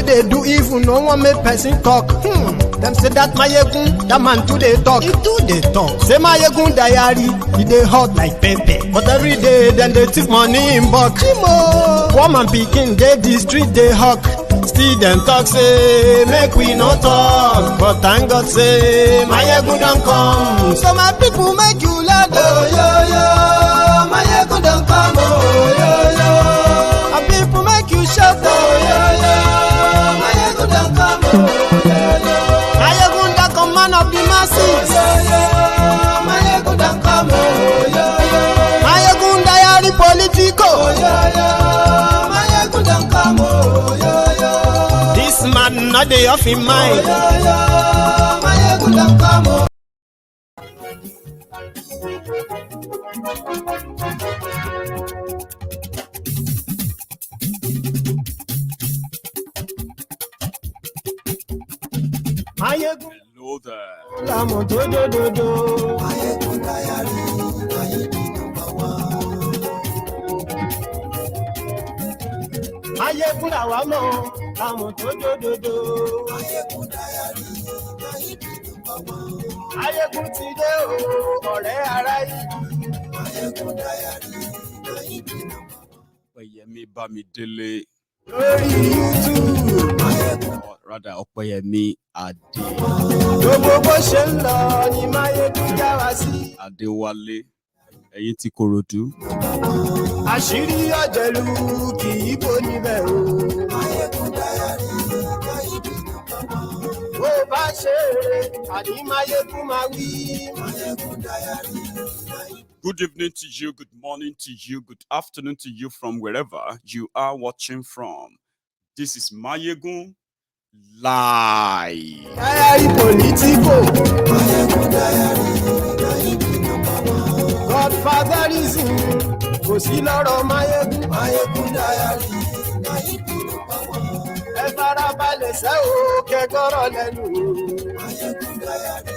they do evil, no one make person talk. Them say that Mayegun, that man do they talk. He do they talk. Say Mayegun diary, he dey hot like pepper. But every day, then they take money in bulk. Woman picking, they the street, they hawk. Still them talk, say, make we no talk. But thank God, say, Mayegun don't come. So my people make you laugh. Oh, yo, yo, Mayegun don't come. Oh, yo, yo. My people make you shout. Oh, yo, yo, Mayegun don't come. Oh, yo, yo. Mayegun the command of the masses. Oh, yo, yo, Mayegun don't come. Oh, yo, yo. Mayegun diary politico. Oh, yo, yo, Mayegun don't come. Oh, yo, yo. This man not dey off in mind. Oh, yo, yo, Mayegun don't come. Oh. Hello there. Opeyemi Bamidele. Or rather, Opeyemi Adewale. Ẹ̀yin tí Kòròdú. Àṣírí ọ̀jẹ̀lú kì í bò níbẹ̀ o. Bó bá ṣe àní Máyégún máa wí. Good evening to you, good morning to you, good afternoon to you from wherever you are watching from. This is Mayegun Live. Diary politico. Godfatherism. Kò sí lọ́rọ̀ Máyégún. Máyégún diary. Ẹ farabalẹ̀ sẹ́ o kẹ́kọ̀rọ̀ lẹ́nu. Máyégún diary.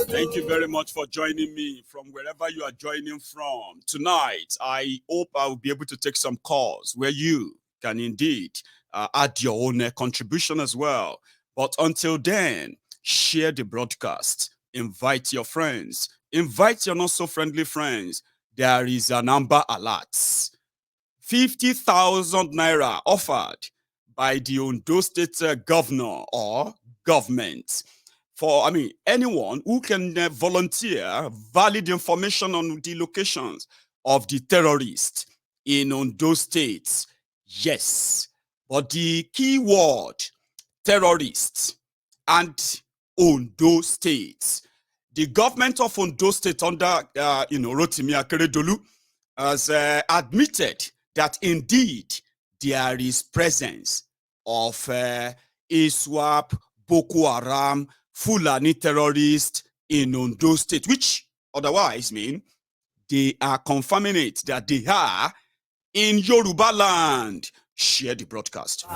Thank you very much for joining me from wherever you are joining from. Tonight, I hope I will be able to take some calls where you can indeed add your own contribution as well. But until then, share the broadcast. Invite your friends. Invite your not so friendly friends. There is an Amber Alert. 50,000 naira offered by the Ondo State governor or government for, anyone who can volunteer valid information on the locations of the terrorists in Ondo State. Yes, but the key word, terrorists and Ondo State. The government of Ondo State under, Rotimi Akeredolu has admitted that indeed there is presence of ISWAP, Boko Haram, Fulani terrorists in Ondo State, which otherwise mean they are confirming it that they are in Yoruba land. Share the broadcast.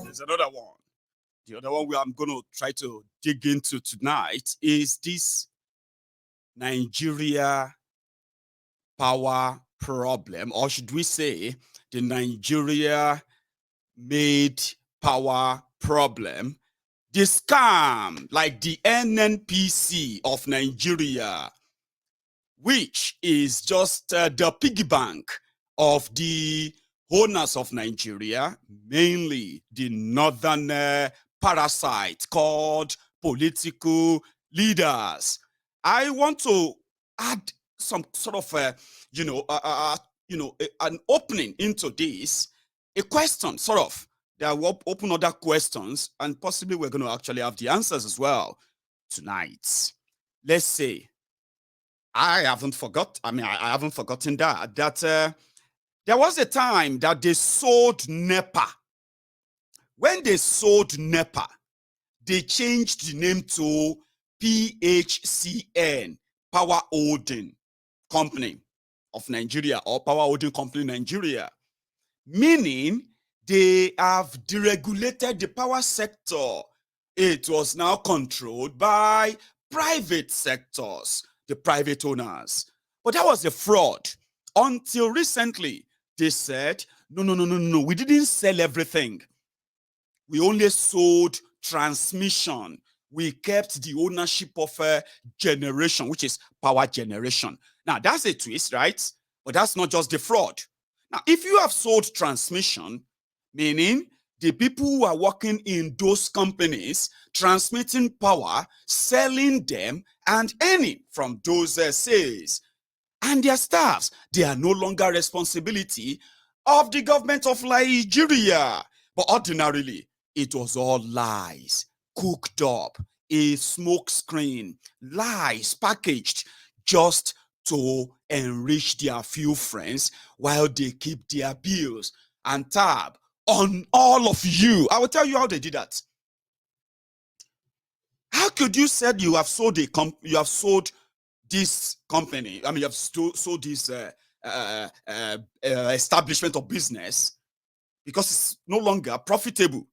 There's another one. The other one I'm going to try to dig into tonight is this Nigeria power problem, or should we say the Nigeria made power problem. The scam like the NNPC of Nigeria, which is just the piggy bank of the owners of Nigeria, mainly the northern parasite called political leaders. I want to add some sort of, an opening into this, a question, sort of. There will open other questions, and possibly we're going to actually have the answers as well tonight. Let's say, I haven't forgotten that there was a time that they sold NEPA When they sold NEPA, they changed the name to PHCN, Power Holding Company of Nigeria, or Power Holding Company Nigeria, meaning they have deregulated the power sector. It was now controlled by private sectors, the private owners. But that was a fraud. Until recently, they said, no, we didn't sell everything. We only sold transmission. We kept the ownership of generation, which is power generation. Now, that's a twist, right? But that's not just the fraud. Now, if you have sold transmission, meaning the people who are working in those companies, transmitting power, selling them, and earning from those sales, and their staffs, they are no longer responsibility of the government of Nigeria. But ordinarily, it was all lies, cooked up, a smoke screen, lies packaged just to enrich their few friends while they keep their bills and tab on all of you. I will tell you how they did that. How could you say you have sold this company? I mean, you have sold this establishment of business because it's no longer profitable.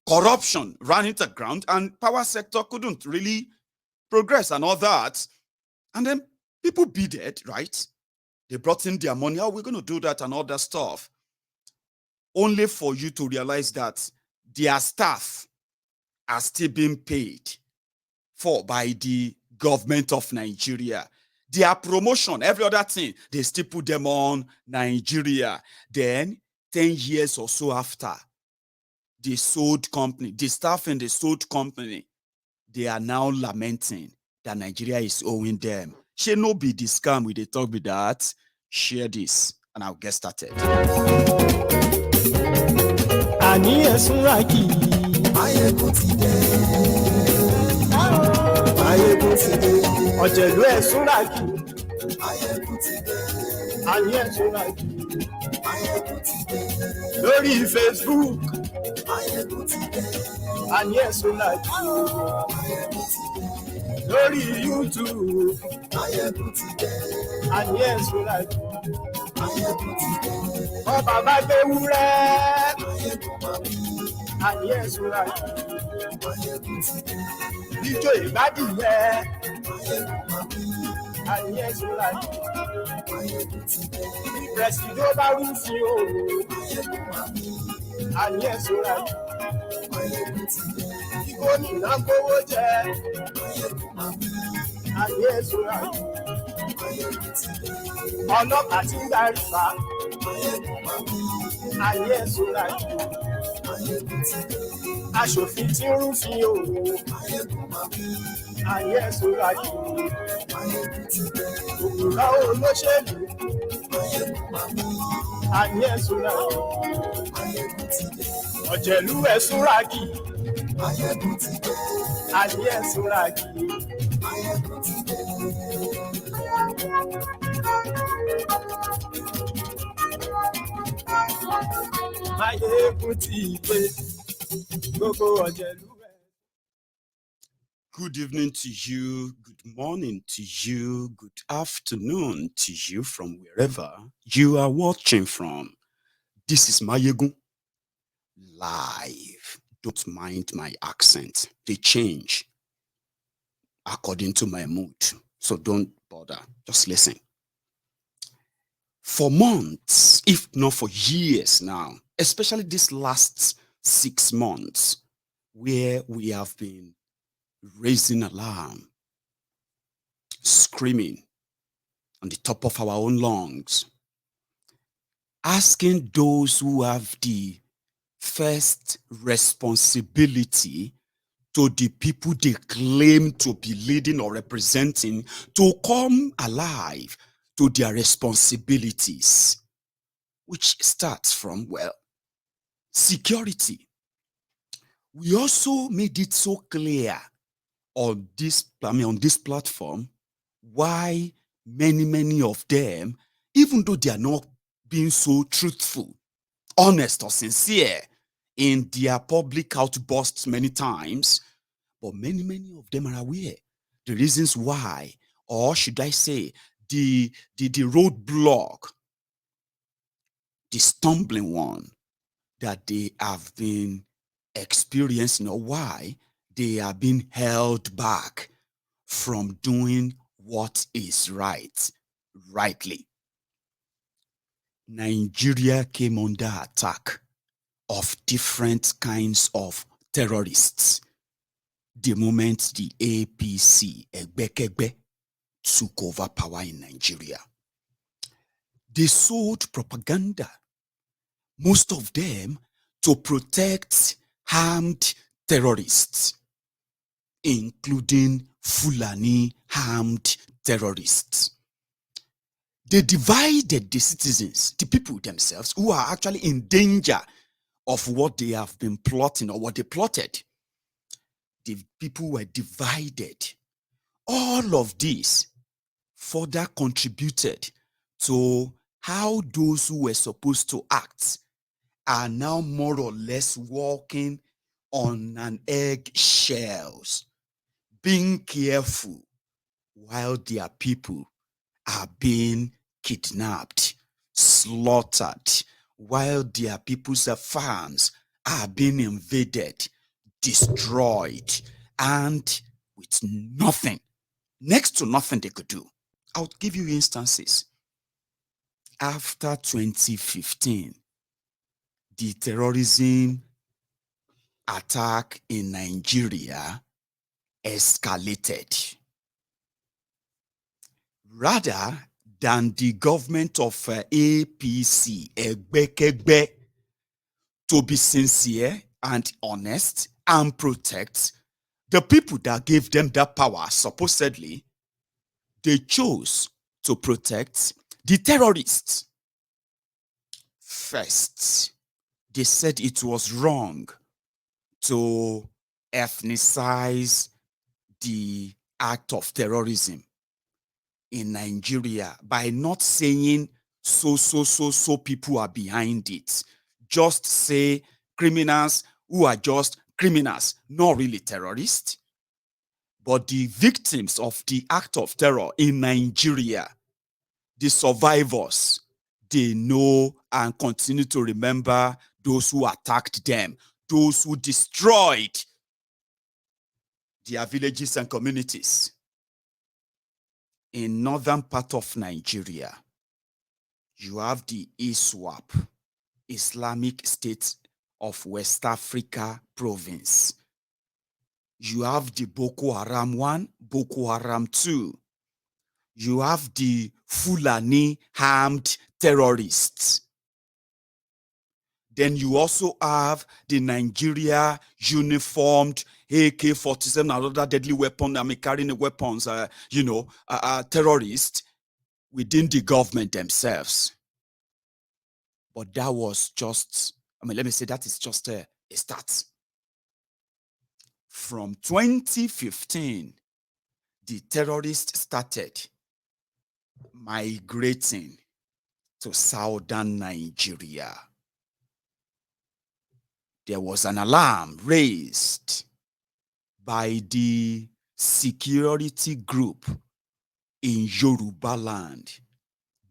Corruption ran into the ground, and power sector couldn't really progress and all that. And then people bidded, right? They brought in their money. Oh, we're going to do that and all that stuff. Only for you to realize that their staff are still being paid for by the government of Nigeria. Their promotion, every other thing, they still put them on Nigeria. Then 10 years or so after, the sold company, the staff in the sold company, they are now lamenting that Nigeria is owing them. Shall no be the scam with the talk with that? Share this and I'll get started. Àní ẹ̀sùn ràkì. Ayégun ti dé. Ayégun ti dé. Ọ̀jẹ̀lú ẹ̀sùn ràkì. Ayégun ti dé. Àní ẹ̀sùn ràkì. Ayégun ti dé. Lórí Facebook. Ayégun ti dé. Àní ẹ̀sùn ràkì. Ayégun ti dé. Lórí YouTube. Ayégun ti dé. Àní ẹ̀sùn ràkì. Ayégun ti dé. Ọba bá gbé wúrẹ́. Ayégun máa bí. Àní ẹ̀sùn ràkì. Ayégun ti dé. Jíjó ìgbádìyẹ. Ayégun máa bí. Àní ẹ̀sùn ràkì. Ayégun ti dé. Pẹ̀sìdó bá rúfin o. Ayégun máa bí. Àní ẹ̀sùn ràkì. Ayégun ti dé. Gómìnà kówó jẹ. Ayégun máa bí. Àní ẹ̀sùn ràkì. Ayégun ti dé. Ọlọ́pàá tí ń darí fa. Ayégun máa bí. Àní ẹ̀sùn ràkì. Ayégun ti dé. Aṣòfin tí ń rúfin o. Ayégun máa bí. Àní ẹ̀sùn ràkì. Ayégun ti dé. Òwúrọ̀ olóṣèlú. Ayégun máa bí. Àní ẹ̀sùn ràkì. Ayégun ti dé. Ọ̀jẹ̀lú ẹ̀sùn ràkì. Ayégun ti dé. Àní ẹ̀sùn ràkì. Ayégun ti dé. Máyégún ti dé. Gbogbo ọ̀jẹ̀lú ẹ̀. Good evening to you, good morning to you, good afternoon to you from wherever you are watching from. This is Mayegun live. Don't mind my accent. They change according to my mood. So don't bother. Just listen. For months, if not for years now, especially this last 6 months, where we have been raising alarm, screaming on the top of our own lungs, asking those who have the first responsibility to the people they claim to be leading or representing to come alive to their responsibilities, which starts from, well, security. We also made it so clear on this platform why many of them, even though they are not being so truthful, honest or sincere in their public outbursts many times, but many of them are aware the reasons why, or should I say, the roadblock, the stumbling one that they have been experiencing, or why they are being held back from doing what is rightly. Nigeria came under attack of different kinds of terrorists the moment the APC, Egbekegbe, took over power in Nigeria. They sold propaganda, most of them to protect armed terrorists, including Fulani armed terrorists. They divided the citizens, the people themselves, who are actually in danger of what they have been plotting or what they plotted. The people were divided. All of this further contributed to how those who were supposed to act are now more or less walking on an eggshells, being careful while their people are being kidnapped, slaughtered, while their people's farms are being invaded, destroyed, and with nothing, next to nothing they could do. I'll give you instances. After 2015, the terrorism attack in Nigeria escalated. Rather than the government of APC, Egbekegbe, to be sincere and honest and protect the people that gave them that power, supposedly, they chose to protect the terrorists. First, they said it was wrong to ethnicize the act of terrorism in Nigeria by not saying so people are behind it. Just say criminals who are just criminals, not really terrorists. But the victims of the act of terror in Nigeria, the survivors, they know and continue to remember those who attacked them, those who destroyed their villages and communities. In northern part of Nigeria, you have the ISWAP, Islamic State of West Africa province. You have the Boko Haram 1, Boko Haram 2. You have the Fulani armed terrorists. Then you also have the Nigeria uniformed AK-47 and other deadly weapon, carrying weapons, terrorists within the government themselves. But that was just, let me say that is just a start. From 2015, the terrorists started migrating to southern Nigeria. There was an alarm raised by the security group in Yoruba land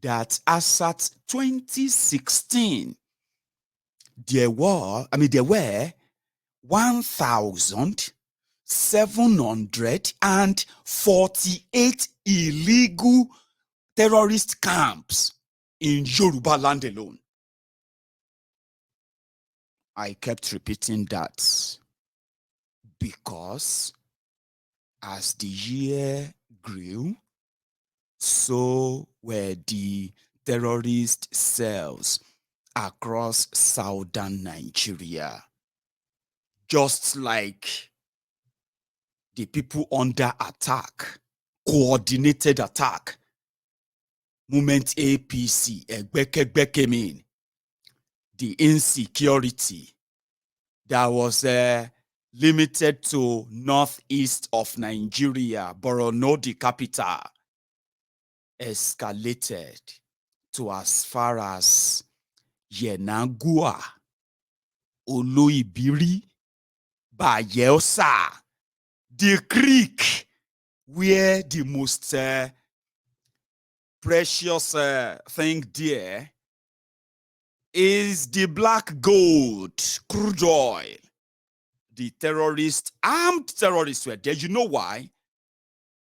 that as at 2016, there were 1,748 illegal terrorist camps in Yoruba land alone. I kept repeating that because as the year grew, so were the terrorist cells across southern Nigeria. Just like the people under attack, coordinated attack, moment APC, Egbekegbe came in, the insecurity that was limited to northeast of Nigeria, Borno, the capital, escalated to as far as Yenagua, Oloibiri, Bayelsa, the creek where the most precious thing there is the black gold, crude oil. The armed terrorists were there. You know why?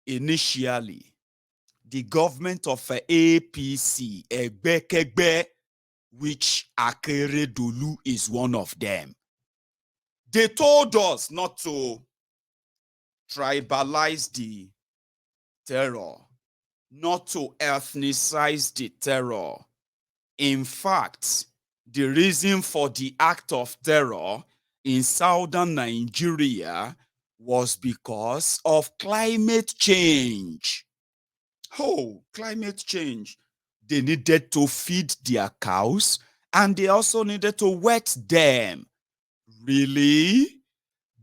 Initially, the government of APC, Egbekegbe, which Akeredolu is one of them, they told us not to tribalize the terror, not to ethnicize the terror. In fact, the reason for the act of terror in southern Nigeria was because of climate change. Oh, climate change. They needed to feed their cows and they also needed to wet them. Really?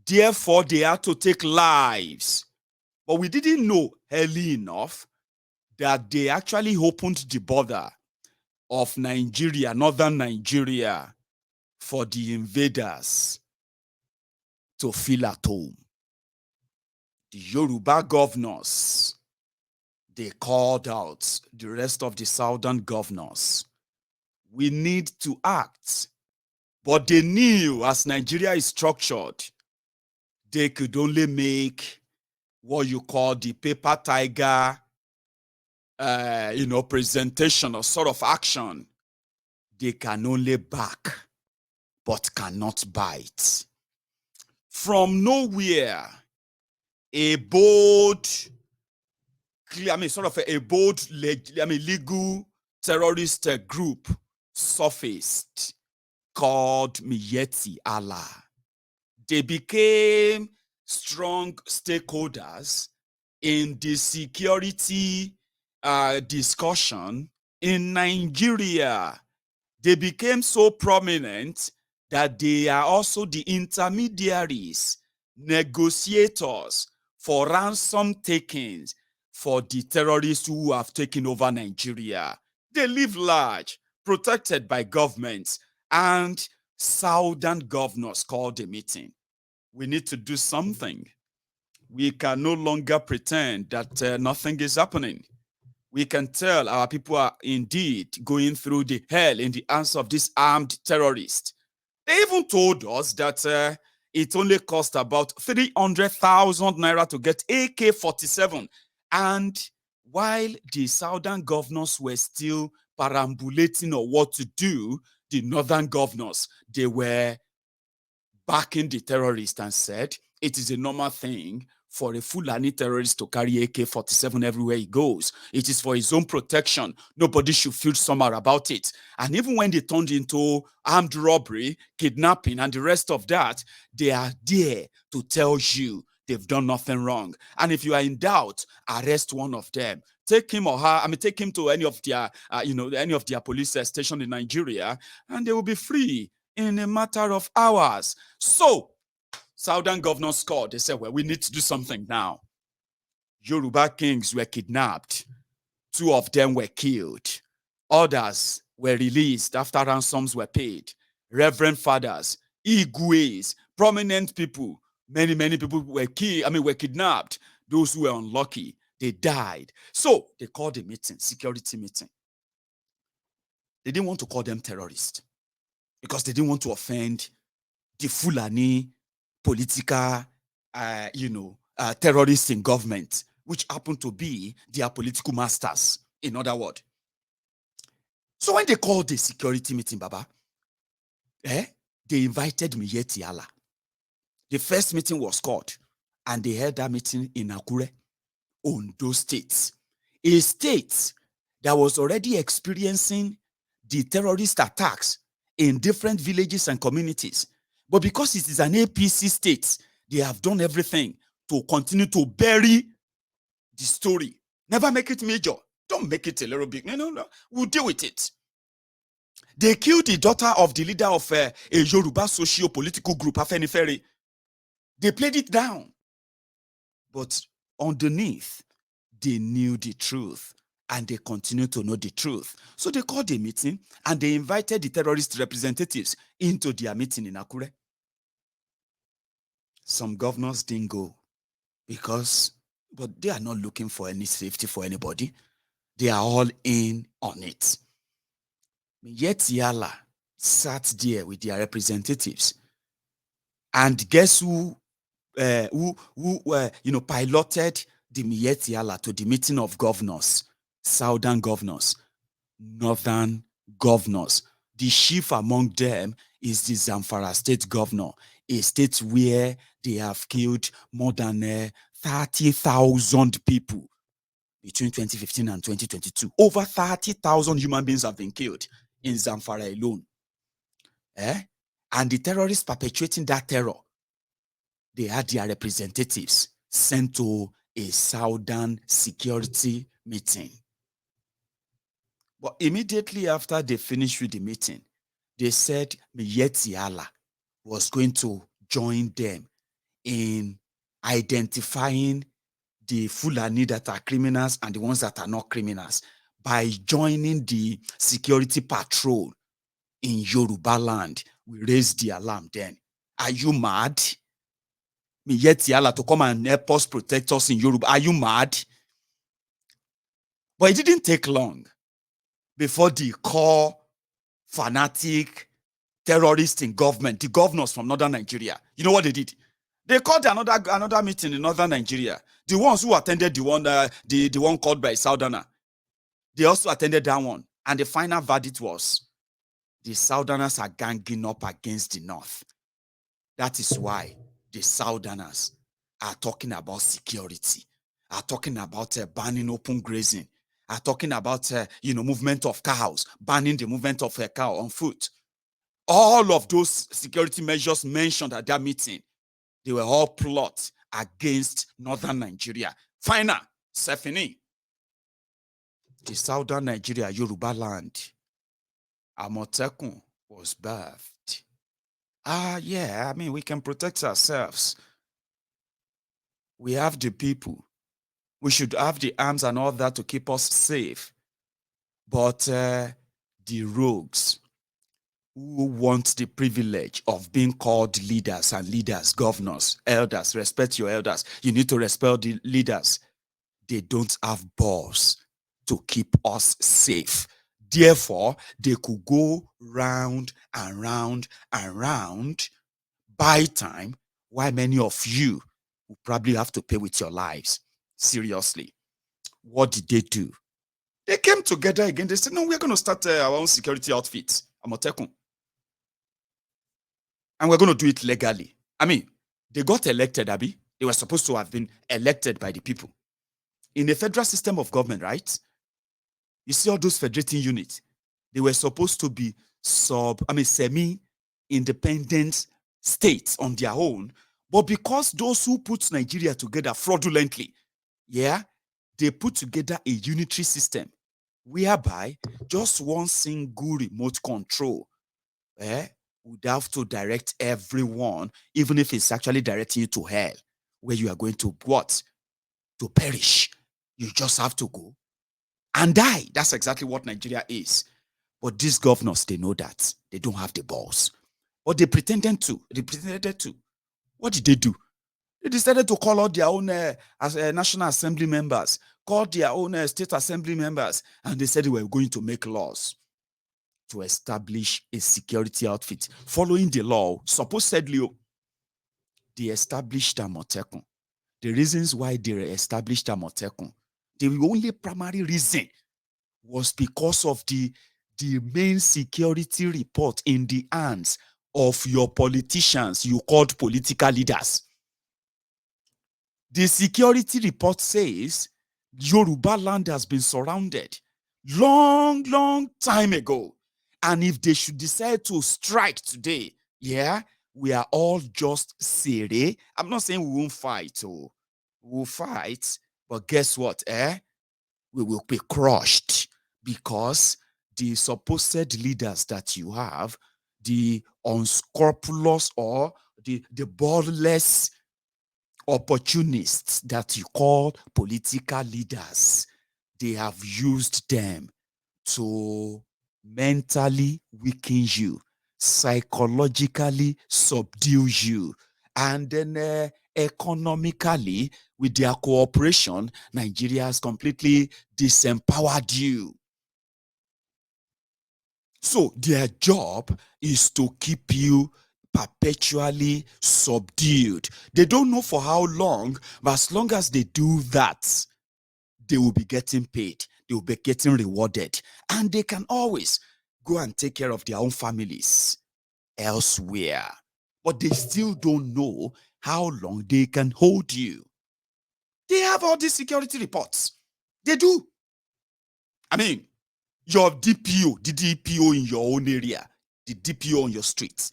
Therefore, they had to take lives. But we didn't know early enough that they actually opened the border of Nigeria, northern Nigeria, for the invaders to feel at home. The Yoruba governors, they called out the rest of the southern governors. We need to act. But they knew as Nigeria is structured, they could only make what you call the paper tiger, presentation or sort of action. They can only back, but cannot bite. From nowhere, a bold, legal terrorist group surfaced called Miyetti Allah. They became strong stakeholders in the security discussion in Nigeria. They became so prominent that they are also the intermediaries, negotiators for ransom takings for the terrorists who have taken over Nigeria. They live large, protected by governments, and southern governors called a meeting. We need to do something. We can no longer pretend that nothing is happening. We can tell our people are indeed going through the hell in the hands of this armed terrorist. They even told us that it only cost about 300,000 naira to get AK-47. And while the southern governors were still perambulating on what to do, the northern governors, they were backing the terrorist and said it is a normal thing for a Fulani terrorist to carry AK-47 everywhere he goes. It is for his own protection. Nobody should feel somehow about it. And even when they turned into armed robbery, kidnapping, and the rest of that, they are there to tell you they've done nothing wrong. And if you are in doubt, arrest one of them. Take him or her, take him to any of their, any of their police station in Nigeria, and they will be free in a matter of hours. So, southern governors called. They said, well, we need to do something now. Yoruba kings were kidnapped. 2 of them were killed. Others were released after ransoms were paid. Reverend fathers, Igwes, prominent people, many people were kidnapped. Those who were unlucky, they died. So they called a meeting, security meeting. They didn't want to call them terrorists because they didn't want to offend the Fulani political, terrorists in government, which happen to be their political masters, in other words. So when they called the security meeting, Baba, they invited Miyetti Allah. The first meeting was called, and they held that meeting in Akure, Ondo State, a state that was already experiencing the terrorist attacks in different villages and communities. But because it is an APC state, they have done everything to continue to bury the story. Never make it major. Don't make it a little big. No. We'll deal with it. They killed the daughter of the leader of a Yoruba socio-political group, N50. They played it down. But underneath, they knew the truth. and they continue to know the truth. So they called a meeting and they invited the terrorist representatives into their meeting in Akure. Some governors didn't go but they are not looking for any safety for anybody. They are all in on it. Yet Yala sat there with their representatives, and guess who piloted the Mietiala to the meeting of governors, southern governors, northern governors. The chief among them is the Zamfara state governor, a state where they have killed more than 30,000 people between 2015 and 2022. Over 30,000 human beings have been killed in Zamfara alone. And the terrorists perpetuating that terror, they had their representatives sent to a southern security meeting. But immediately after they finished with the meeting, they said Miyetti Allah was going to join them in identifying the Fulani that are criminals and the ones that are not criminals by joining the security patrol in Yoruba land. We raised the alarm then. Are you mad? Miyetti Allah to come and help us protect us in Yoruba. Are you mad? But it didn't take long before the core fanatic terrorists in government, the governors from northern Nigeria, you know what they did? They called another meeting in northern Nigeria. The ones who attended the one called by Southerner, they also attended that one. And the final verdict was the Southerners are ganging up against the North. That is why the Southerners are talking about security, are talking about banning open grazing, are talking about movement of cows, banning the movement of a cow on foot. All of those security measures mentioned at that meeting, they were all plot against northern Nigeria. Final, Sefini. The southern Nigeria, Yoruba land, Amotekun was birthed. Yeah, I mean, we can protect ourselves. We have the people. We should have the arms and all that to keep us safe. But the rogues who want the privilege of being called leaders and leaders, governors, elders, respect your elders. You need to respect the leaders. They don't have balls to keep us safe. Therefore, they could go round and round and round, buy time, while many of you will probably have to pay with your lives. Seriously. What did they do? They came together again. They said, no, we're going to start our own security outfit, Amotekun. And we're going to do it legally. I mean, they got elected, Abi. They were supposed to have been elected by the people. In a federal system of government, right? You see all those federating units. They were supposed to be semi-independent states on their own. But because those who put Nigeria together fraudulently, they put together a unitary system whereby just one single remote control would have to direct everyone, even if it's actually directing you to hell, where you are going to what? To perish. You just have to go and die. That's exactly what Nigeria is. But these governors, they know that. They don't have the balls. But they pretended to. What did they do? They decided to call out their own National Assembly members, call their own state assembly members, and they said they were going to make laws to establish a security outfit. Following the law, supposedly, they established Amotekun. The reasons why they established Amotekun, the only primary reason was because of the main security report in the hands of your politicians you called political leaders. The security report says Yoruba land has been surrounded long time ago. And if they should decide to strike today, we are all just sere. I'm not saying we won't fight. We'll fight. But guess what? We will be crushed because the supposed leaders that you have, the unscrupulous or the ballless opportunists that you call political leaders, they have used them to mentally weaken you, psychologically subdue you, and then economically, with their cooperation, Nigeria has completely disempowered you. So their job is to keep you perpetually subdued. They don't know for how long, but as long as they do that, they will be getting paid. They will be getting rewarded. And they can always go and take care of their own families elsewhere. But they still don't know how long they can hold you. They have all these security reports. They do. I mean, your DPO, the DPO in your own area, the DPO on your street,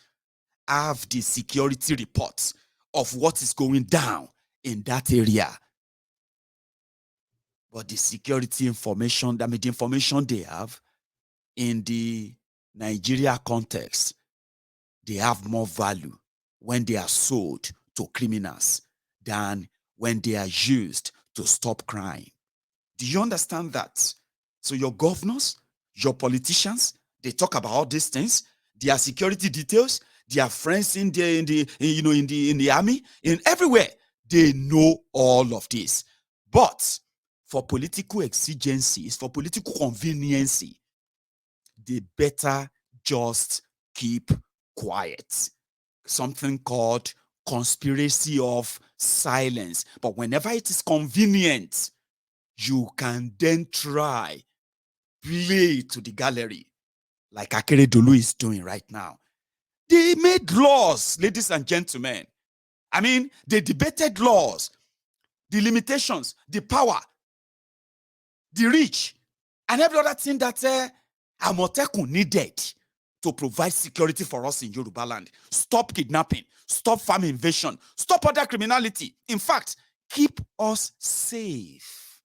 have the security reports of what is going down in that area. But the security information, the information they have in the Nigeria context, they have more value when they are sold to criminals than when they are used to stop crime. Do you understand that? So your governors, your politicians, they talk about all these things, their security details, their friends in the army, in everywhere. They know all of this. But for political exigencies, for political conveniency, they better just keep quiet. Something called conspiracy of silence. But whenever it is convenient, you can then try play to the gallery like Akeredolu is doing right now. They made laws, ladies and gentlemen. I mean, they debated laws, the limitations, the power, the reach, and every other thing that Amotekun needed to provide security for us in Yoruba land. Stop kidnapping, stop farm invasion, stop other criminality. In fact, keep us safe.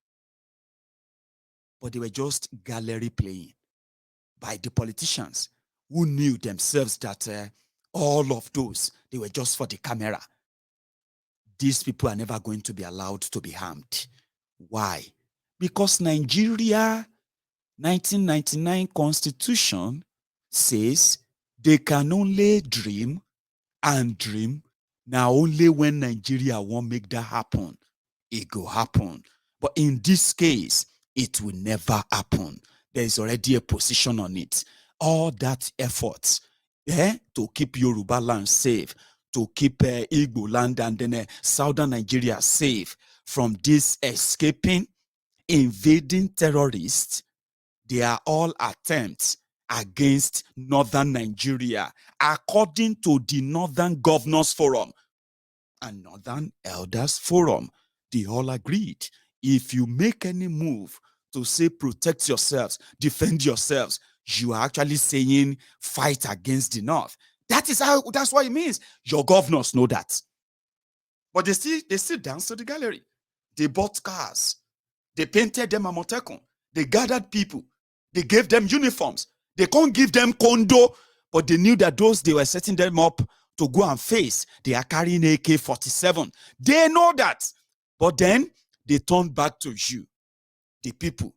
But they were just gallery playing by the politicians who knew themselves that all of those, they were just for the camera. These people are never going to be allowed to be harmed. Why? Because Nigeria 1999 Constitution says they can only dream and dream now only when Nigeria won't make that happen. It go happen. But in this case, it will never happen. There is already a position on it. All that effort to keep Yoruba land safe, to keep Igbo land and then southern Nigeria safe from this escaping, invading terrorists, they are all attempts against northern Nigeria, according to the Northern Governors Forum and Northern Elders Forum. They all agreed. If you make any move to say protect yourselves, defend yourselves, you are actually saying fight against the North. That's what it means. Your governors know that. But they still dance to the gallery. They bought cars. They painted them Amotekun. They gathered people. They gave them uniforms. They can't give them condo, but they knew that those they were setting them up to go and face, they are carrying AK-47. They know that. But then they turned back to you, the people.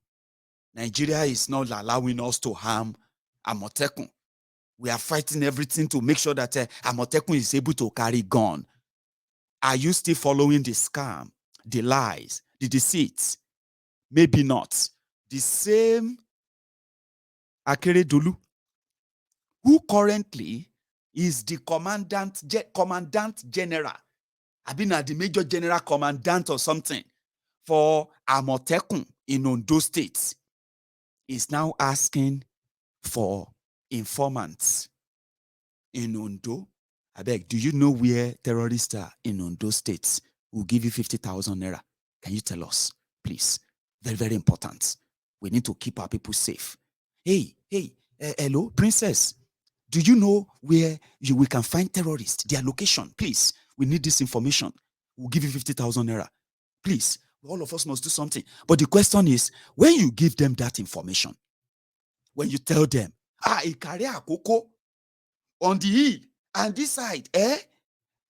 Nigeria is not allowing us to harm Amotekun. We are fighting everything to make sure that Amotekun is able to carry gun. Are you still following the scam, the lies, the deceits? Maybe not. The same Akeredolu, who currently is the commandant general, I've been at the major general commandant or something for Amotekun in Ondo State, is now asking for informants in Ondo. I beg, do you know where terrorists are in Ondo State? We'll give you 50,000 naira. Can you tell us, please? Very, very important. We need to keep our people safe. Hey, hello, princess. Do you know where we can find terrorists? Their location, please. We need this information. We'll give you 50,000 naira. Please, all of us must do something. But the question is, when you give them that information, when you tell them, Ikare Akoko on the hill and this side,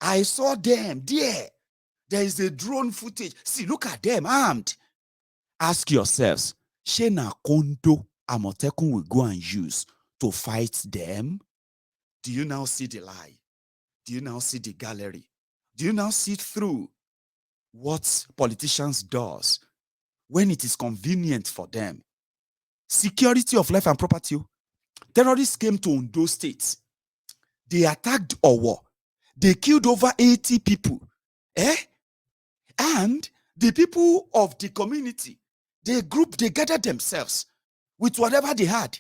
I saw them there. There is a drone footage. See, look at them armed. Ask yourselves, Shena Kondo Amotekun will go and use to fight them. Do you now see the lie? Do you now see the gallery? Do you now see through what politicians does when it is convenient for them? Security of life and property. Terrorists came to Ondo State. They attacked Owo. They killed over 80 people. And the people of the community, they gathered themselves with whatever they had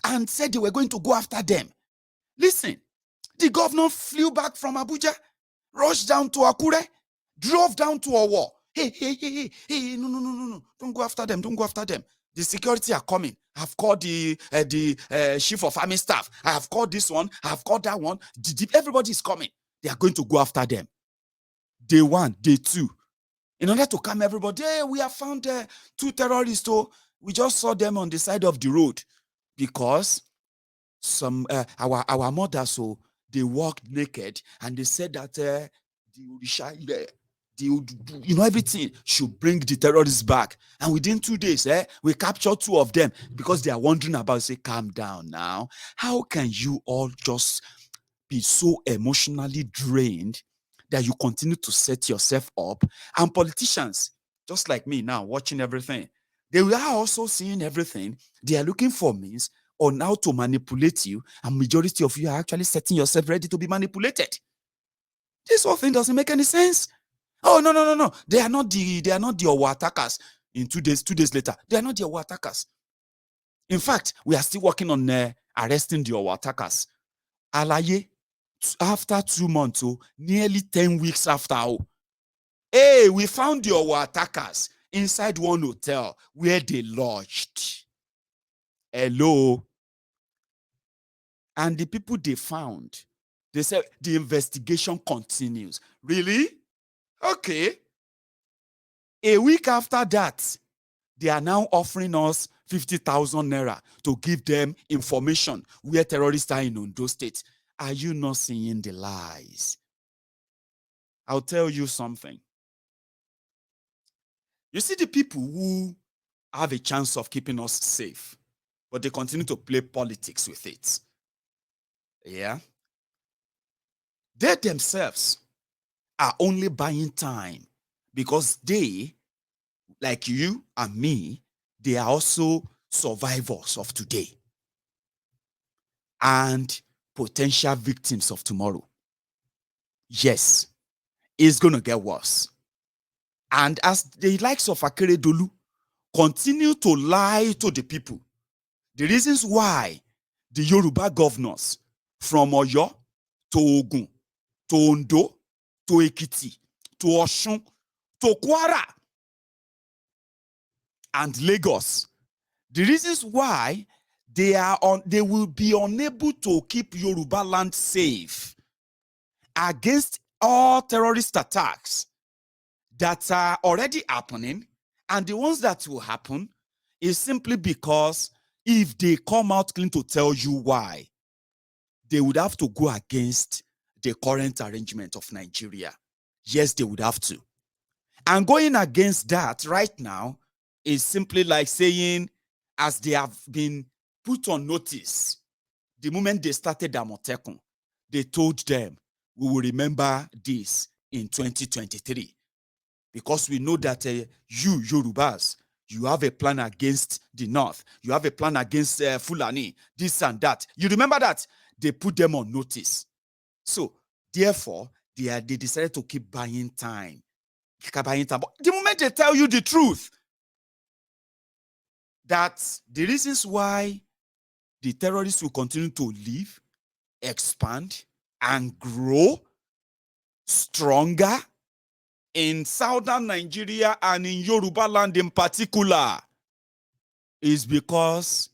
and said they were going to go after them. Listen, the governor flew back from Abuja, rushed down to Akure, drove down to Owo. Hey, no, don't go after them, don't go after them. The security are coming. I've called the chief of army staff. I have called this one. I have called that one. Everybody is coming. They are going to go after them. Day one, day two. In order to calm everybody, hey, we have found 2 terrorists. So we just saw them on the side of the road because some our mothers, so they walked naked and they said that everything should bring the terrorists back. And within 2 days, we captured 2 of them because they are wondering about. Say, calm down now. How can you all just be so emotionally drained that you continue to set yourself up? And politicians, just like me now, watching everything, they are also seeing everything. They are looking for means on how to manipulate you, and majority of you are actually setting yourself ready to be manipulated. This whole thing doesn't make any sense. Oh, no. They are not the Owo attackers. In 2 days, 2 days later, they are not the Owo attackers. In fact, we are still working on arresting the Owo attackers. Alaye, after 2 months, nearly 10 weeks after, hey, we found the Owo attackers inside one hotel where they lodged. Hello. And the people they found, they said the investigation continues. Really? Okay. A week after that, they are now offering us 50,000 naira to give them information where terrorists are in Ondo State. Are you not seeing the lies? I'll tell you something. You see the people who have a chance of keeping us safe, but they continue to play politics with it. Yeah? They themselves are only buying time because they, like you and me, they are also survivors of today and potential victims of tomorrow. Yes, it's going to get worse. And as the likes of Akeredolu continue to lie to the people, the reasons why the Yoruba governors from Oyo to Ogun to Ondo to Ekiti to Osun to Kwara and Lagos, the reasons why they will be unable to keep Yoruba land safe against all terrorist attacks that are already happening, and the ones that will happen, is simply because if they come out clean to tell you why, they would have to go against the current arrangement of Nigeria. Yes, they would have to. And going against that right now is simply like saying, as they have been put on notice, the moment they started Amotekun, they told them, we will remember this in 2023. Because we know that you, Yorubas, you have a plan against the North. You have a plan against Fulani, this and that. You remember that? They put them on notice. So, therefore, they decided to keep buying time. But the moment they tell you the truth, that the reasons why the terrorists will continue to live, expand, and grow stronger in southern Nigeria and in Yoruba land in particular is because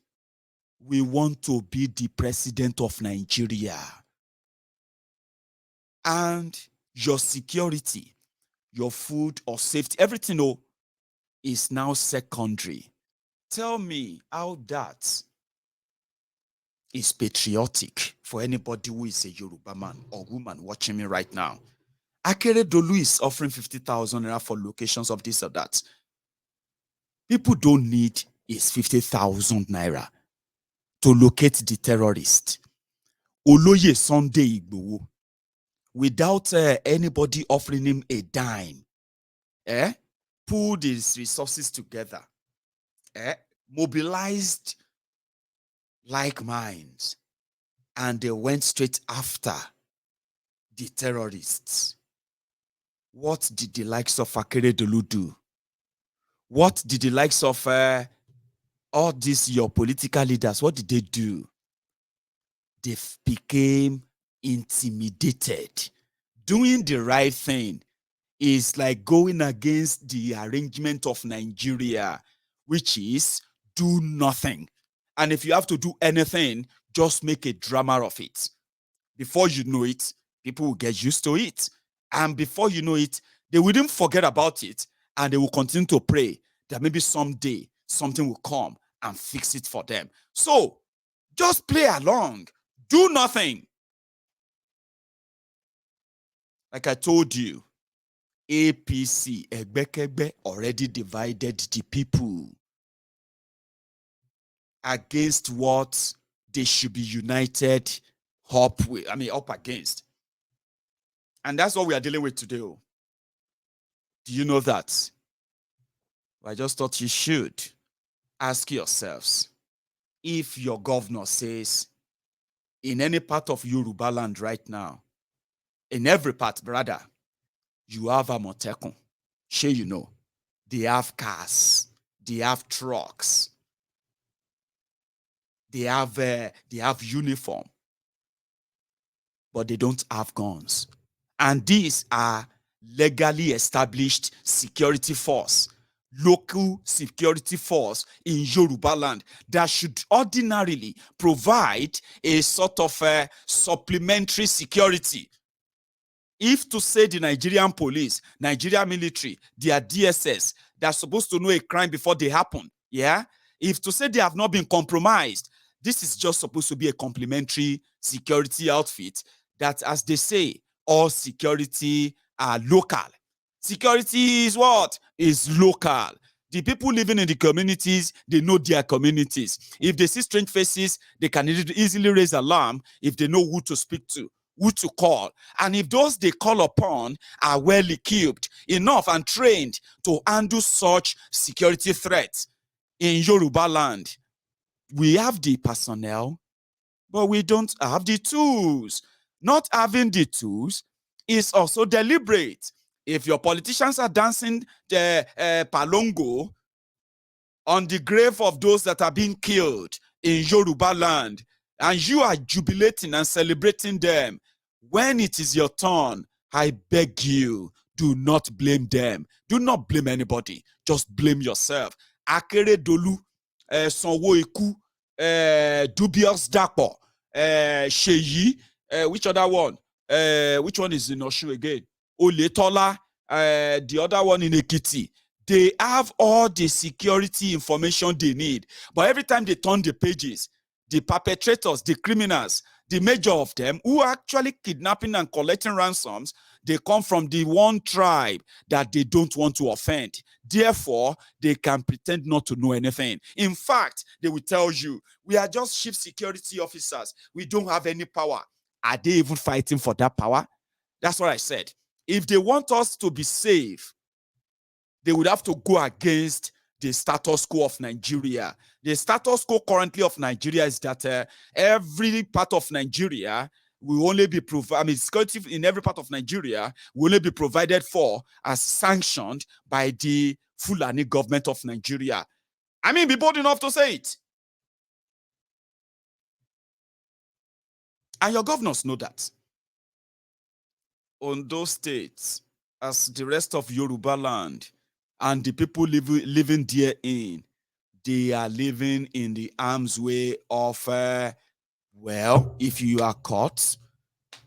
we want to be the president of Nigeria. And your security, your food or safety, everything is now secondary. Tell me how that is patriotic for anybody who is a Yoruba man or woman watching me right now. Akeredolu is offering 50,000 naira for locations of this or that. People don't need is 50,000 naira to locate the terrorist. Oloye Sunday Igboho, without anybody offering him a dime, pulled his resources together, mobilized like minds, and they went straight after the terrorists. What did the likes of Akeredolu do? What did the likes of all these your political leaders, what did they do? They became intimidated. Doing the right thing is like going against the arrangement of Nigeria, which is do nothing. And if you have to do anything, just make a drama of it. Before you know it, people will get used to it. And before you know it, they wouldn't forget about it, and they will continue to pray that maybe someday something will come and fix it for them. So just play along. Do nothing. Like I told you, APC, Egbekegbe, already divided the people against what they should be united up against. And that's what we are dealing with today. Do you know that? I just thought you should ask yourselves, if your governor says in any part of Yoruba land right now, in every part, brother, you have Amotekun. Sure, you know, they have cars, they have trucks, they have uniform, but they don't have guns. And these are legally established security force, local security force in Yoruba land that should ordinarily provide a sort of supplementary security. If to say the Nigerian police, Nigerian military, their DSS, they're supposed to know a crime before they happen, yeah? If to say they have not been compromised, this is just supposed to be a complementary security outfit that, as they say, all security are local. Security is what? Is local. The people living in the communities, they know their communities. If they see strange faces, they can easily raise alarm if they know who to speak to, who to call. And if those they call upon are well equipped enough and trained to handle such security threats in Yoruba land, we have the personnel, but we don't have the tools. Not having the tools is also deliberate. If your politicians are dancing the palongo on the grave of those that are being killed in Yoruba land, and you are jubilating and celebrating them, when it is your turn, I beg you, do not blame them. Do not blame anybody. Just blame yourself. Akeredolu, Sanwo-Iku, Dubious Dapo, Sheyi, which other one? Which one is in Oshu again? Oletola, the other one in Ekiti. They have all the security information they need. But every time they turn the pages, the perpetrators, the criminals, the major of them who are actually kidnapping and collecting ransoms, they come from the one tribe that they don't want to offend. Therefore, they can pretend not to know anything. In fact, they will tell you, we are just chief security officers. We don't have any power. Are they even fighting for that power? That's what I said. If they want us to be safe, they would have to go against the status quo of Nigeria. The status quo currently of Nigeria is that every part of Nigeria will only be provided, security in every part of Nigeria will only be provided for as sanctioned by the Fulani government of Nigeria. Be bold enough to say it. And your governors know that. Ondo State, as the rest of Yoruba land, and the people living therein, they are living in the arm's way of, if you are caught,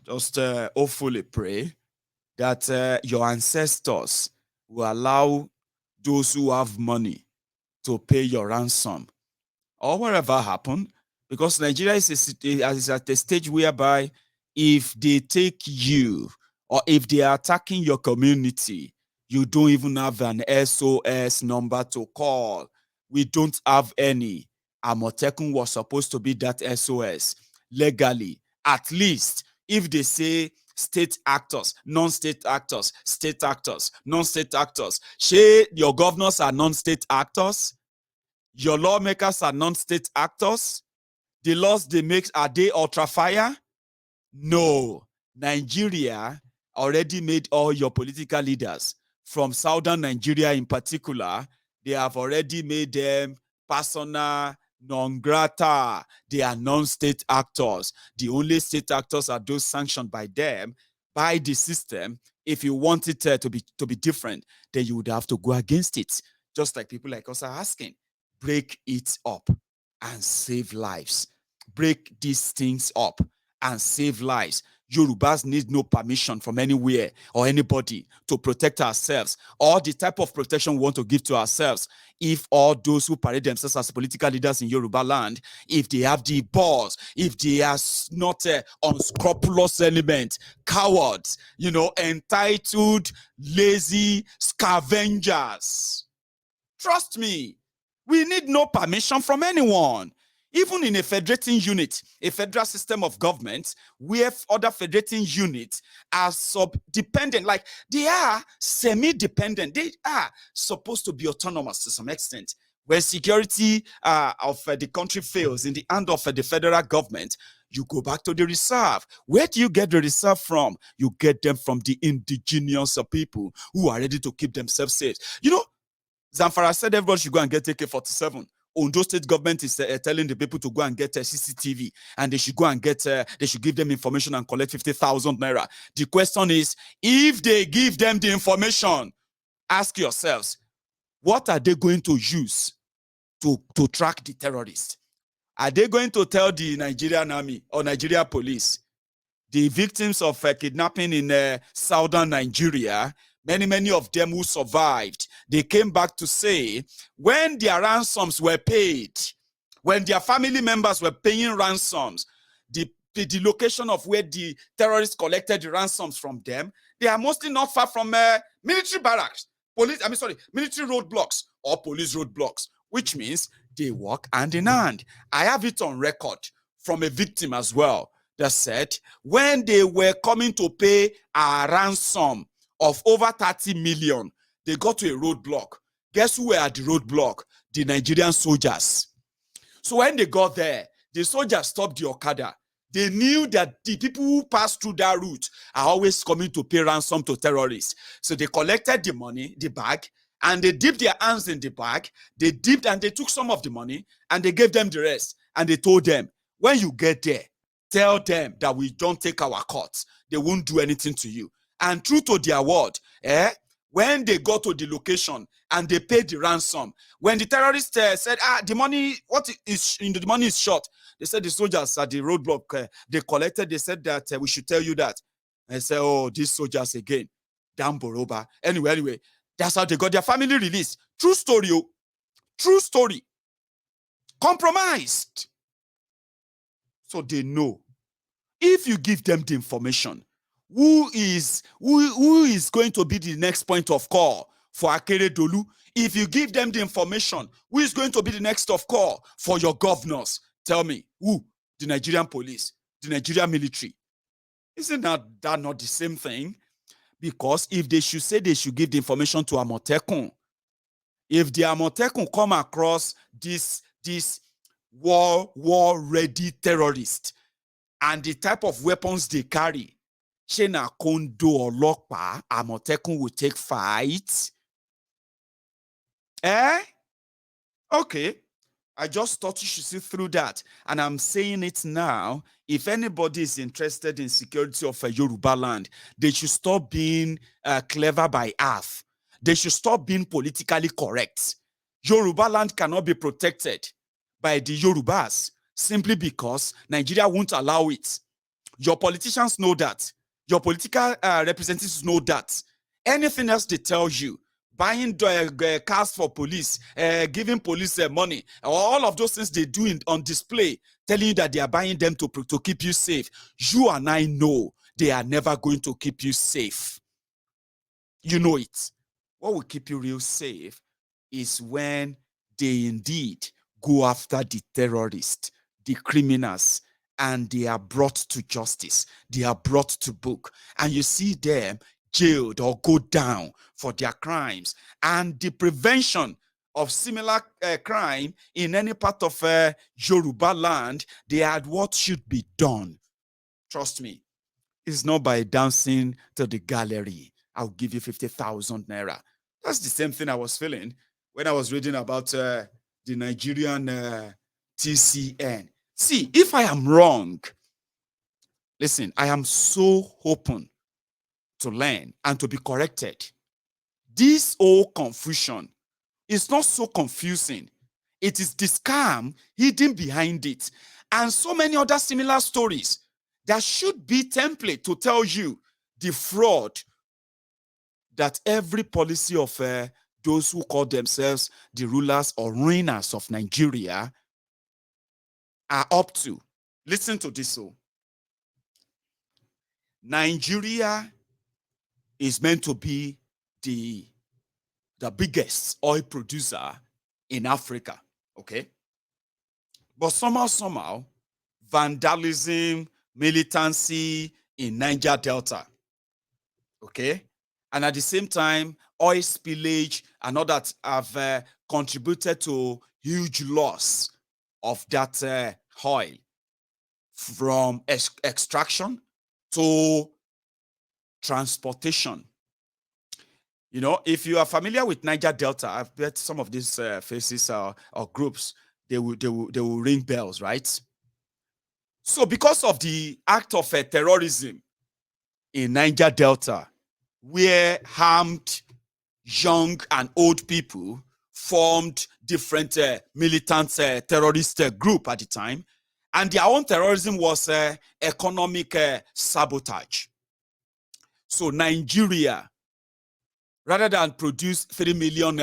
just hopefully pray that your ancestors will allow those who have money to pay your ransom or whatever happened, because Nigeria is at a stage whereby if they take you or if they are attacking your community, you don't even have an SOS number to call. We don't have any. Amotekun was supposed to be that SOS legally. At least if they say state actors, non-state actors, state actors, non-state actors, say your governors are non-state actors, your lawmakers are non-state actors, the laws they make, are they ultra fire? No. Nigeria already made all your political leaders, from southern Nigeria in particular, they have already made them persona non grata. They are non-state actors. The only state actors are those sanctioned by them, by the system. If you want it to be different, then you would have to go against it. Just like people like us are asking. Break it up and save lives. Break these things up and save lives. Yorubas need no permission from anywhere or anybody to protect ourselves, or the type of protection we want to give to ourselves. If all those who parade themselves as political leaders in Yoruba land, if they have the balls, if they are not unscrupulous element, cowards, entitled, lazy scavengers, trust me, we need no permission from anyone. Even in a federating unit, a federal system of government, where other federating units are sub-dependent, like they are semi-dependent. They are supposed to be autonomous to some extent. When security of the country fails in the hand of the federal government, you go back to the reserve. Where do you get the reserve from? You get them from the indigenous people who are ready to keep themselves safe. Zamfara said everybody should go and get AK-47. Ondo state government is telling the people to go and get CCTV, and they should go and get, they should give them information and collect 50,000 naira. The question is, if they give them the information, ask yourselves, what are they going to use to track the terrorists? Are they going to tell the Nigerian army or Nigeria police, the victims of kidnapping in southern Nigeria, many of them who survived, they came back to say when their ransoms were paid, when their family members were paying ransoms, the location of where the terrorists collected the ransoms from them, they are mostly not far from military barracks, military roadblocks or police roadblocks, which means they work hand in hand. I have it on record from a victim as well that said when they were coming to pay a ransom of over 30 million, they got to a roadblock. Guess who were at the roadblock? The Nigerian soldiers. So when they got there, the soldiers stopped the Okada. They knew that the people who pass through that route are always coming to pay ransom to terrorists. So they collected the money, the bag, and they dipped their hands in the bag. They dipped and they took some of the money and they gave them the rest. And they told them, when you get there, tell them that we don't take our cuts. They won't do anything to you. And true to their word, when they got to the location and they paid the ransom, when the terrorists said, the money, the money is short. They said the soldiers at the roadblock, they collected, they said that we should tell you that. And I said, oh, these soldiers again, damn Boroba. Anyway, that's how they got their family released. True story, true story. Compromised. So they know. If you give them the information, who is going to be the next point of call for Akeredolu? If you give them the information, who is going to be the next of call for your governors? Tell me, who? The Nigerian police, the Nigerian military. Isn't that not the same thing? Because if they should say they should give the information to Amotekun, if the Amotekun come across this war-ready terrorist and the type of weapons they carry, Shena Kondo or Lokpa, Amotekun will take fight. Okay. I just thought you should see through that. And I'm saying it now. If anybody is interested in security of a Yoruba land, they should stop being clever by half. They should stop being politically correct. Yoruba land cannot be protected by the Yorubas simply because Nigeria won't allow it. Your politicians know that. Your political representatives know that. Anything else they tell you, buying cars for police, giving police money, all of those things they do on display, telling you that they are buying them to keep you safe. You and I know they are never going to keep you safe. You know it. What will keep you real safe is when they indeed go after the terrorists, the criminals, and they are brought to justice. They are brought to book. And you see them jailed or go down for their crimes. And the prevention of similar crime in any part of Yoruba land, they had what should be done. Trust me, it's not by dancing to the gallery. I'll give you 50,000 naira. That's the same thing I was feeling when I was reading about the Nigerian TCN. See, if I am wrong, listen, I am so open to learn and to be corrected. This whole confusion is not so confusing. It is the scam hidden behind it. And so many other similar stories that should be template to tell you the fraud that every policy of those who call themselves the rulers or reigners of Nigeria are up to. Listen to this. So, Nigeria is meant to be the biggest oil producer in Africa, okay? But somehow, vandalism, militancy in Niger Delta, okay? And at the same time, oil spillage and all that have contributed to huge loss of that oil from extraction to transportation. You know, if you are familiar with Niger Delta, I've bet some of these faces or groups, they will ring bells, right? So because of the act of terrorism in Niger Delta, where armed young and old people formed different militant terrorist group at the time, and their own terrorism was economic sabotage. So Nigeria, rather than produce 3 million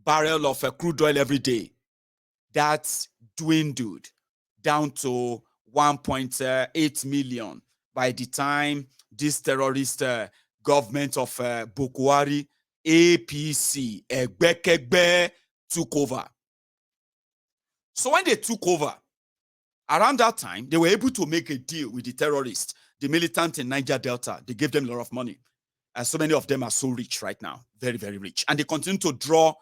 barrels of crude oil every day, that's dwindled down to 1.8 million by the time this terrorist government of Bukwari, APC, Egbekegbe, took over. So when they took over, around that time, they were able to make a deal with the terrorists, the militant in Niger Delta. They gave them a lot of money. And so many of them are so rich right now, very, very rich. And they continue to draw,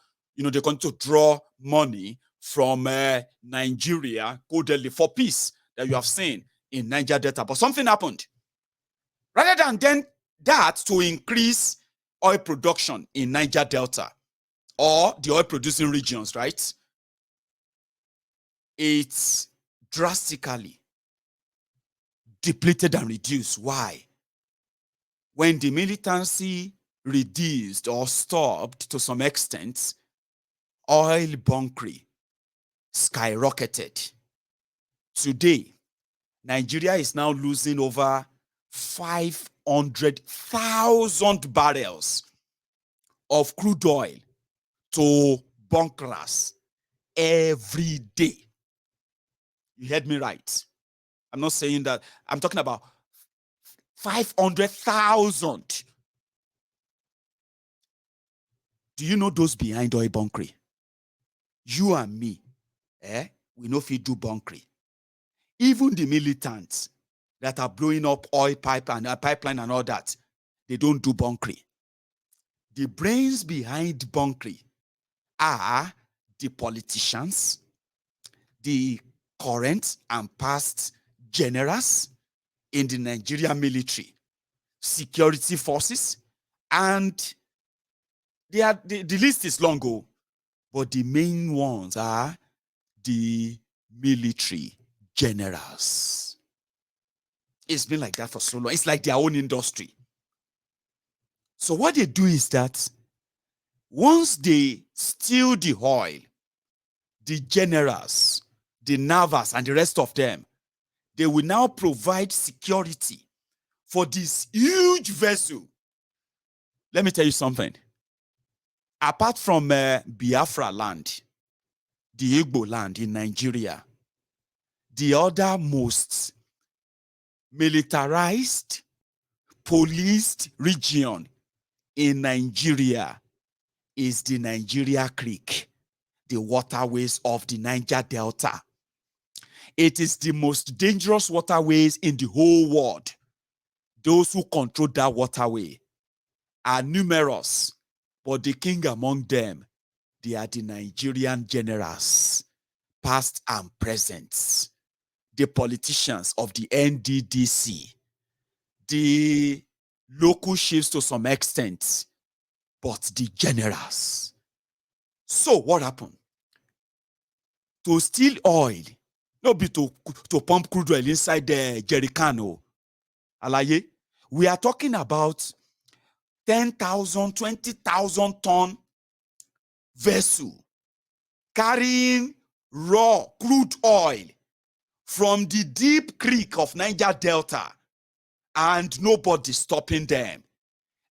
money from Nigeria, codedly for peace that you have seen in Niger Delta. But something happened. Rather than then that to increase oil production in Niger Delta or the oil producing regions, right? It's drastically depleted and reduced. Why? When the militancy reduced or stopped to some extent, oil bunkering skyrocketed. Today, Nigeria is now losing over 500,000 barrels of crude oil to bunkerers every day. You heard me right. I'm not saying that. I'm talking about 500,000. Do you know those behind oil bunkering? You and me, we know if you do bunkering. Even the militants that are blowing up oil pipeline and all that, they don't do bunkering. The brains behind bunkering are the politicians, the current and past generals in the Nigerian military, security forces, and the list is long, but the main ones are the military generals. It's been like that for so long. It's like their own industry. So what they do is that once they steal the oil, the generals, the navals, and the rest of them, they will now provide security for this huge vessel. Let me tell you something. Apart from Biafra land, the Igbo land in Nigeria, the other most militarized, policed region in Nigeria is the Nigeria Creek, the waterways of the Niger Delta. It is the most dangerous waterways in the whole world. Those who control that waterway are numerous, but the king among them, they are the Nigerian generals, past and present, the politicians of the NDDC, the local chiefs to some extent, but the generals. So what happened? To steal oil, no be to pump crude oil inside the jerry can. Alaye, we are talking about 10,000, 20,000 ton vessel carrying raw crude oil from the deep creek of Niger Delta, and nobody stopping them.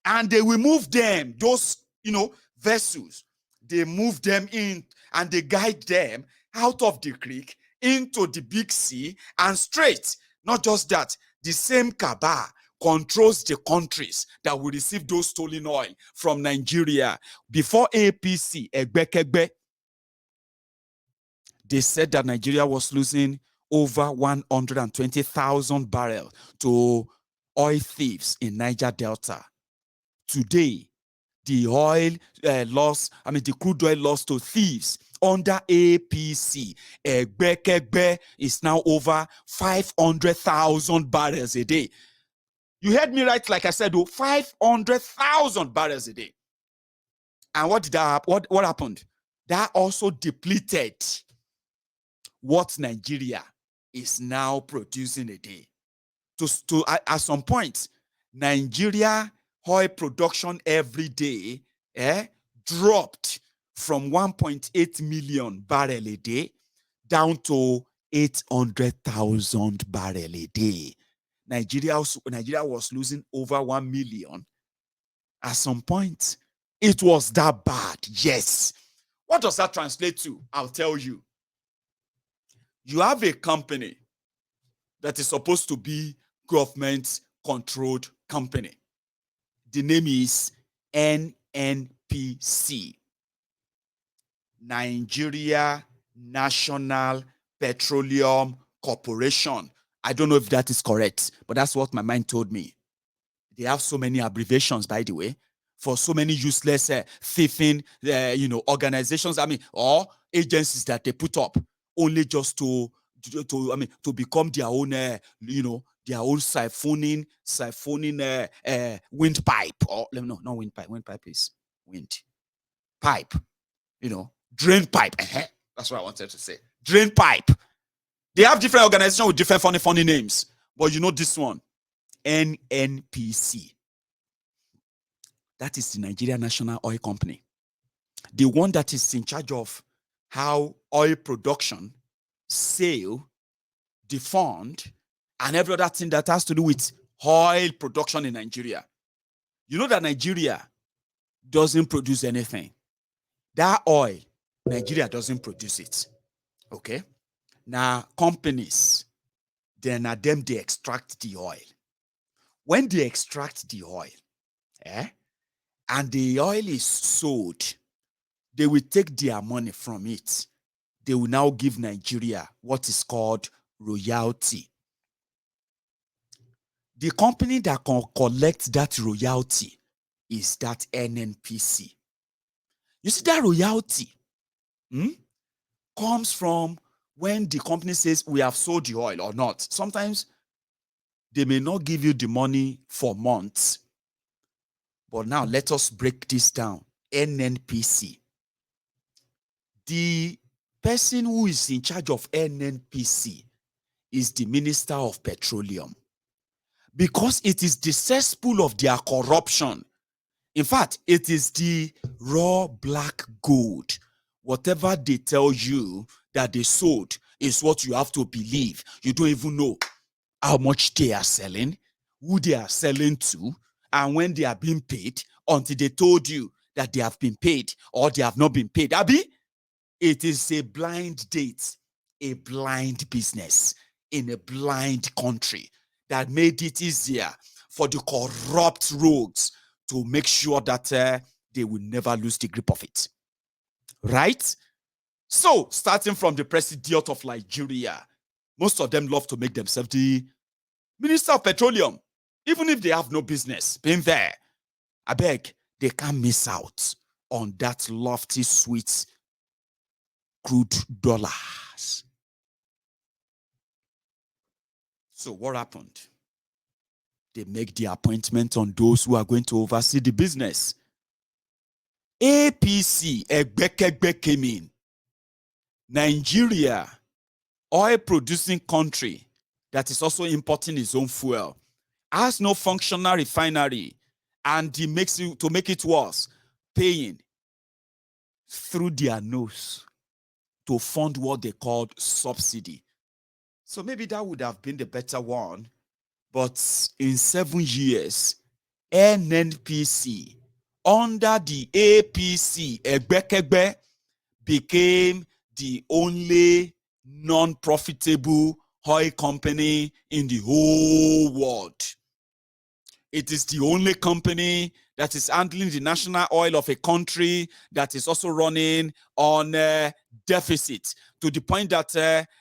And they will move them, those, vessels, they move them in and they guide them out of the creek into the big sea and straight. Not just that, the same cabal controls the countries that will receive those stolen oil from Nigeria. Before APC, Egbekegbe, they said that Nigeria was losing over 120,000 barrels to oil thieves in Niger Delta. Today, the crude oil loss to thieves under APC, Egbekegbe, is now over 500,000 barrels a day. You heard me right, like I said, 500,000 barrels a day. And what happened? That also depleted what Nigeria is now producing a day. At some point, Nigeria oil production every day dropped from 1.8 million barrel a day down to 800,000 barrel a day. Nigeria was losing over 1 million at some point. It was that bad, yes. What does that translate to? I'll tell you. You have a company that is supposed to be government-controlled company. The name is NNPC, Nigeria National Petroleum Corporation. I don't know if that is correct, but that's what my mind told me. They have so many abbreviations, by the way, for so many useless thieving, organizations, or agencies that they put up only just to become their own, their own siphoning windpipe, or no, not windpipe. Windpipe is wind. Pipe, drain pipe. That's what I wanted to say. Drain pipe. They have different organizations with different funny names, but this one, NNPC. That is the Nigeria National Oil Company. The one that is in charge of how oil production, sale, the fund, and every other thing that has to do with oil production in Nigeria. You know that Nigeria doesn't produce anything. That oil, Nigeria doesn't produce it. Okay? Now, companies, then at them, they extract the oil. When they extract the oil, and the oil is sold, they will take their money from it. They will now give Nigeria what is called royalty. The company that can collect that royalty is that NNPC. You see, that royalty comes from when the company says we have sold the oil or not. Sometimes they may not give you the money for months. But now let us break this down. NNPC. The person who is in charge of NNPC is the Minister of Petroleum, because it is the cesspool of their corruption. In fact, it is the raw black gold. Whatever they tell you that they sold is what you have to believe. You don't even know how much they are selling, who they are selling to, and when they are being paid, until they told you that they have been paid or they have not been paid. Abi, it is a blind date, a blind business in a blind country that made it easier for the corrupt rogues to make sure that they will never lose the grip of it. Right? So, starting from the president of Nigeria, most of them love to make themselves the Minister of Petroleum, even if they have no business being there. I beg, they can't miss out on that lofty, sweet crude dollars. So what happened? They make the appointment on those who are going to oversee the business. APC, Egbekegbe, came in. Nigeria, oil-producing country that is also importing its own fuel, has no functional refinery, and he makes you, to make it worse, paying through their nose to fund what they called subsidy. So maybe that would have been the better one. But in 7 years, NNPC under the APC, Egbekegbe, became the only non-profitable oil company in the whole world. It is the only company that is handling the national oil of a country that is also running on deficit, to the point that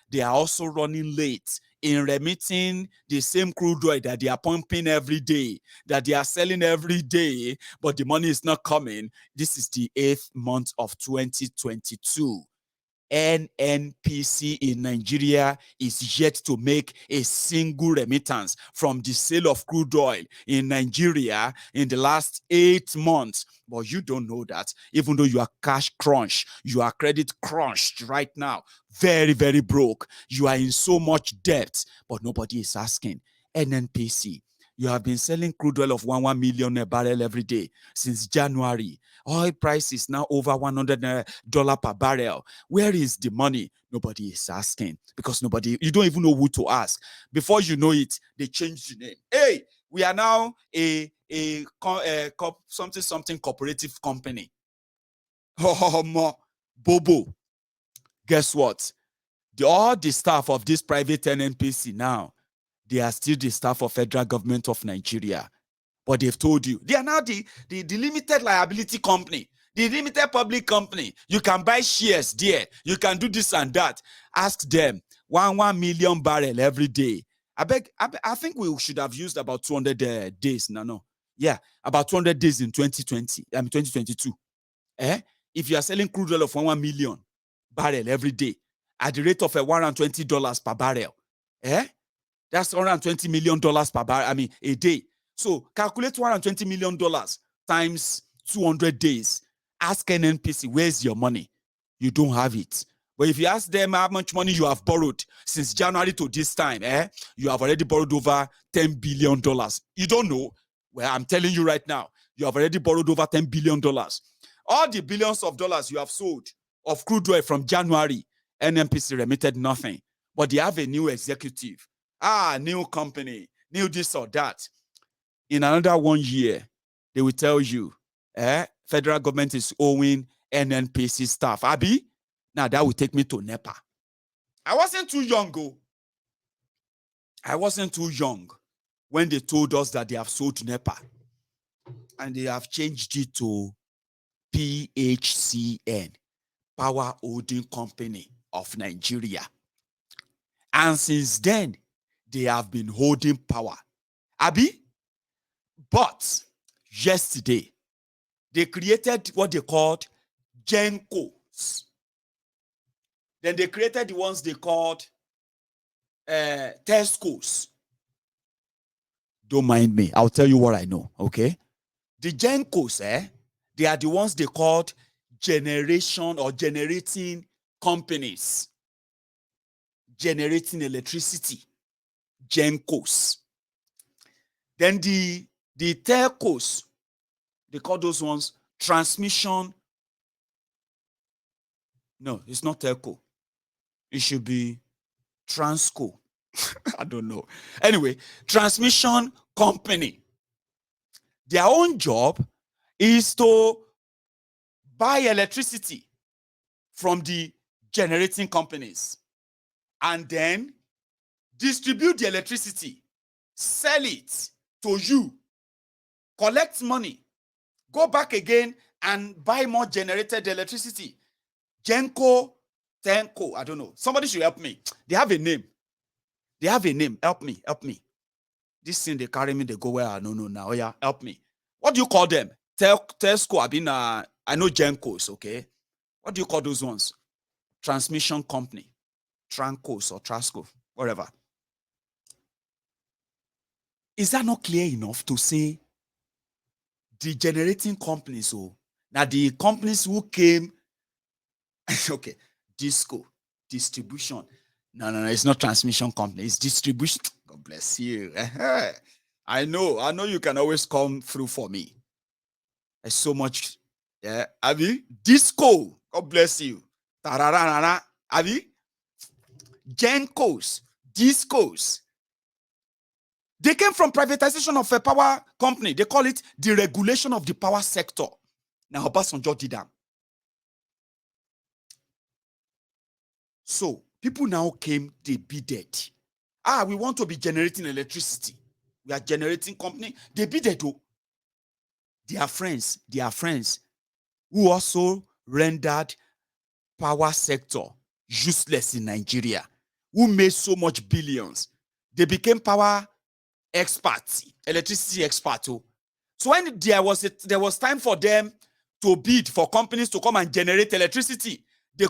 they are also running late in remitting the same crude oil that they are pumping every day, that they are selling every day, but the money is not coming. This is the 8th month of 2022. NNPC in Nigeria is yet to make a single remittance from the sale of crude oil in Nigeria in the last 8 months. But you don't know that, even though you are cash crunched, you are credit crunched right now, very, very broke. You are in so much debt, but nobody is asking. NNPC, you have been selling crude oil of 1 million a barrel every day since January. Oil price is now over $100 per barrel. Where is the money? Nobody is asking, because you don't even know who to ask. Before you know it, they change the name. Hey, we are now a something cooperative company. Oh, Bobo. Guess what? All the staff of this private NNPC now, they are still the staff of federal government of Nigeria. But they've told you, they are now the limited liability company, the limited public company. You can buy shares there. You can do this and that. Ask them, 1 million barrel every day. I think we should have used about 200 days. No. Yeah, about 200 days in 2022. If you are selling crude oil of 1 million barrel every day at the rate of $120 per barrel, that's $120 million per barrel, a day. So calculate $120 million times 200 days. Ask NNPC, where's your money? You don't have it. But if you ask them how much money you have borrowed since January to this time, you have already borrowed over $10 billion. You don't know? Well, I'm telling you right now, you have already borrowed over $10 billion. All the billions of dollars you have sold of crude oil from January, NNPC remitted nothing. But they have a new executive. New company, new this or that. In another 1 year, they will tell you, federal government is owing NNPC staff. Abi? Now that will take me to NEPA. I wasn't too young, I wasn't too young when they told us that they have sold NEPA. And they have changed it to PHCN, Power Holding Company of Nigeria. And since then, they have been holding power. Abi? But yesterday, they created what they called Gencos. Then they created the ones they called Tescos. Don't mind me. I'll tell you what I know, okay? The Gencos, they are the ones they called generation or generating companies. Generating electricity. Gencos. Then the telcos, they call those ones transmission. No, it's not telco. It should be Transco. I don't know. Anyway, transmission company. Their own job is to buy electricity from the generating companies and then distribute the electricity, sell it to you, collect money, go back again and buy more generated electricity. Genco Tenko, I don't know. Somebody should help me. They have a name. They have a name. Help me. This thing they carry me, they go where I don't know now. Oh yeah, help me. What do you call them? Tesco, I know Gencos, okay? What do you call those ones? Transmission company. Trancos or Trasco, whatever. Is that not clear enough to say the generating companies? Oh, now the companies who came, okay, Disco, distribution. No, it's not transmission company, it's distribution. God bless you. I know you can always come through for me. There's so much. Yeah, Abi, Disco. God bless you. Tararara, Abi, Gencos, Discos. They came from privatization of a power company. They call it the regulation of the power sector. Now, Obasanjo did that. So, people now came, they bidded. We want to be generating electricity. We are generating company. They bidded. Their friends who also rendered power sector useless in Nigeria, who made so much billions. They became power experts, electricity experts. So when there was time for them to bid for companies to come and generate electricity, they